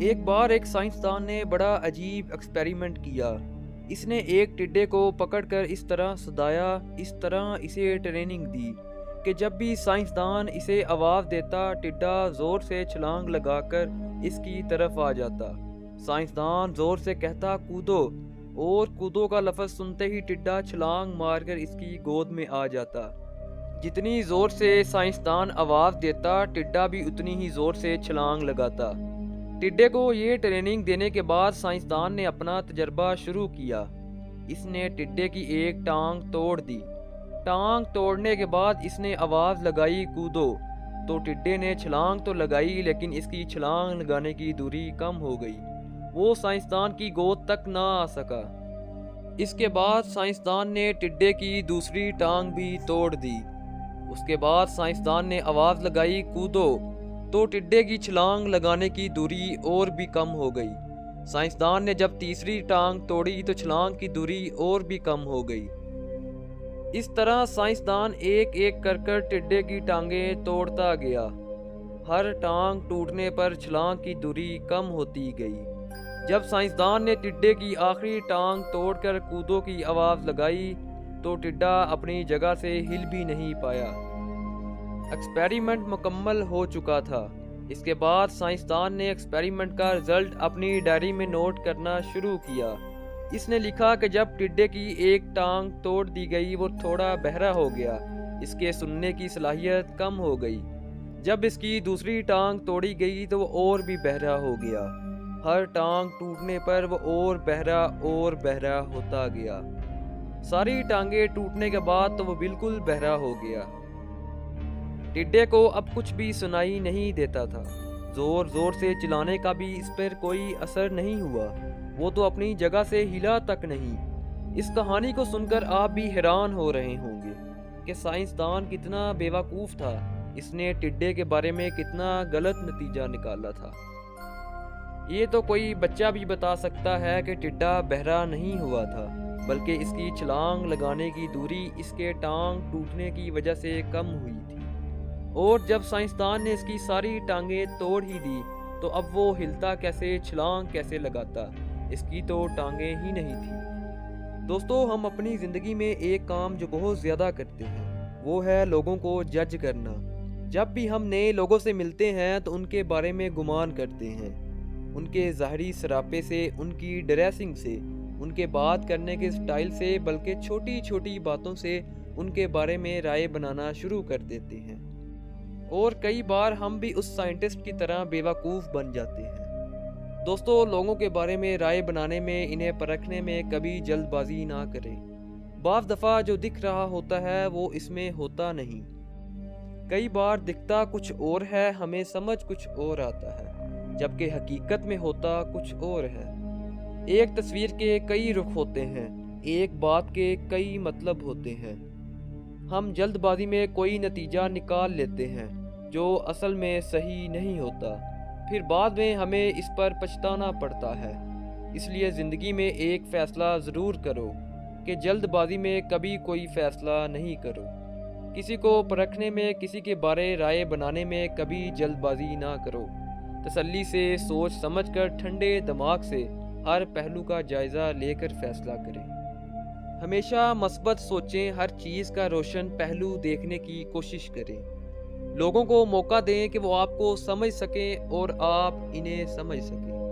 ایک بار ایک سائنسدان نے بڑا عجیب ایکسپیریمنٹ کیا۔ اس نے ایک ٹڈے کو پکڑ کر اس طرح سدایا، اس طرح اسے ٹریننگ دی کہ جب بھی سائنسدان اسے آواز دیتا، ٹڈا زور سے چھلانگ لگا کر اس کی طرف آ جاتا۔ سائنسدان زور سے کہتا کودو، اور کودو کا لفظ سنتے ہی ٹڈا چھلانگ مار کر اس کی گود میں آ جاتا۔ جتنی زور سے سائنسدان آواز دیتا، ٹڈا بھی اتنی ہی زور سے چھلانگ لگاتا۔ ٹڈے کو یہ ٹریننگ دینے کے بعد سائنسدان نے اپنا تجربہ شروع کیا۔ اس نے ٹڈے کی ایک ٹانگ توڑ دی۔ ٹانگ توڑنے کے بعد اس نے آواز لگائی کودو، تو ٹڈے نے چھلانگ تو لگائی لیکن اس کی چھلانگ لگانے کی دوری کم ہو گئی۔ وہ سائنسدان کی گود تک نہ آ سکا۔ اس کے بعد سائنسدان نے ٹڈے کی دوسری ٹانگ بھی توڑ دی۔ اس کے بعد سائنسدان نے آواز لگائی کودو، تو ٹڈے کی چھلانگ لگانے کی دوری اور بھی کم ہو گئی۔ سائنسدان نے جب تیسری ٹانگ توڑی تو چھلانگ کی دوری اور بھی کم ہو گئی۔ اس طرح سائنسدان ایک ایک کر ٹڈے کی ٹانگیں توڑتا گیا۔ ہر ٹانگ ٹوٹنے پر چھلانگ کی دوری کم ہوتی گئی۔ جب سائنسدان نے ٹڈے کی آخری ٹانگ توڑ کر کودو کی آواز لگائی تو ٹڈا اپنی جگہ سے ہل بھی نہیں پایا۔ ایکسپیریمنٹ مکمل ہو چکا تھا۔ اس کے بعد سائنسدان نے ایکسپیریمنٹ کا رزلٹ اپنی ڈائری میں نوٹ کرنا شروع کیا۔ اس نے لکھا کہ جب ٹڈے کی ایک ٹانگ توڑ دی گئی وہ تھوڑا بہرا ہو گیا، اس کے سننے کی صلاحیت کم ہو گئی۔ جب اس کی دوسری ٹانگ توڑی گئی تو وہ اور بھی بہرا ہو گیا۔ ہر ٹانگ ٹوٹنے پر وہ اور بہرا ہوتا گیا۔ ساری ٹانگیں ٹوٹنے کے بعد تو وہ بالکل بہرا ہو گیا۔ ٹڈے کو اب کچھ بھی سنائی نہیں دیتا تھا۔ زور زور سے چلانے کا بھی اس پر کوئی اثر نہیں ہوا۔ وہ تو اپنی جگہ سے ہلا تک نہیں۔ اس کہانی کو سن کر آپ بھی حیران ہو رہے ہوں گے کہ سائنسدان کتنا بیوقوف تھا۔ اس نے ٹڈے کے بارے میں کتنا غلط نتیجہ نکالا تھا۔ یہ تو کوئی بچہ بھی بتا سکتا ہے کہ ٹڈا بہرا نہیں ہوا تھا، بلکہ اس کی چھلانگ لگانے کی دوری اس کے ٹانگ ٹوٹنے کی وجہ سے کم ہوئی تھی۔ اور جب سائنسدان نے اس کی ساری ٹانگیں توڑ ہی دی تو اب وہ ہلتا کیسے، چھلانگ کیسے لگاتا؟ اس کی تو ٹانگیں ہی نہیں تھی۔ دوستو، ہم اپنی زندگی میں ایک کام جو بہت زیادہ کرتے ہیں وہ ہے لوگوں کو جج کرنا۔ جب بھی ہم نئے لوگوں سے ملتے ہیں تو ان کے بارے میں گمان کرتے ہیں، ان کے ظاہری سراپے سے، ان کی ڈریسنگ سے، ان کے بات کرنے کے سٹائل سے، بلکہ چھوٹی چھوٹی باتوں سے ان کے بارے میں رائے بنانا شروع کر دیتے ہیں۔ اور کئی بار ہم بھی اس سائنٹسٹ کی طرح بیوقوف بن جاتے ہیں۔ دوستو، لوگوں کے بارے میں رائے بنانے میں، انہیں پرکھنے میں کبھی جلد بازی نہ کریں۔ بعض دفعہ جو دکھ رہا ہوتا ہے وہ اس میں ہوتا نہیں۔ کئی بار دکھتا کچھ اور ہے، ہمیں سمجھ کچھ اور آتا ہے، جبکہ حقیقت میں ہوتا کچھ اور ہے۔ ایک تصویر کے کئی رخ ہوتے ہیں، ایک بات کے کئی مطلب ہوتے ہیں۔ ہم جلد بازی میں کوئی نتیجہ نکال لیتے ہیں جو اصل میں صحیح نہیں ہوتا، پھر بعد میں ہمیں اس پر پچھتانا پڑتا ہے۔ اس لیے زندگی میں ایک فیصلہ ضرور کرو کہ جلد بازی میں کبھی کوئی فیصلہ نہیں کرو۔ کسی کو پرکھنے میں، کسی کے بارے رائے بنانے میں کبھی جلد بازی نہ کرو۔ تسلی سے، سوچ سمجھ کر، ٹھنڈے دماغ سے ہر پہلو کا جائزہ لے کر فیصلہ کریں۔ ہمیشہ مثبت سوچیں، ہر چیز کا روشن پہلو دیکھنے کی کوشش کریں۔ لوگوں کو موقع دیں کہ وہ آپ کو سمجھ سکیں اور آپ انہیں سمجھ سکیں۔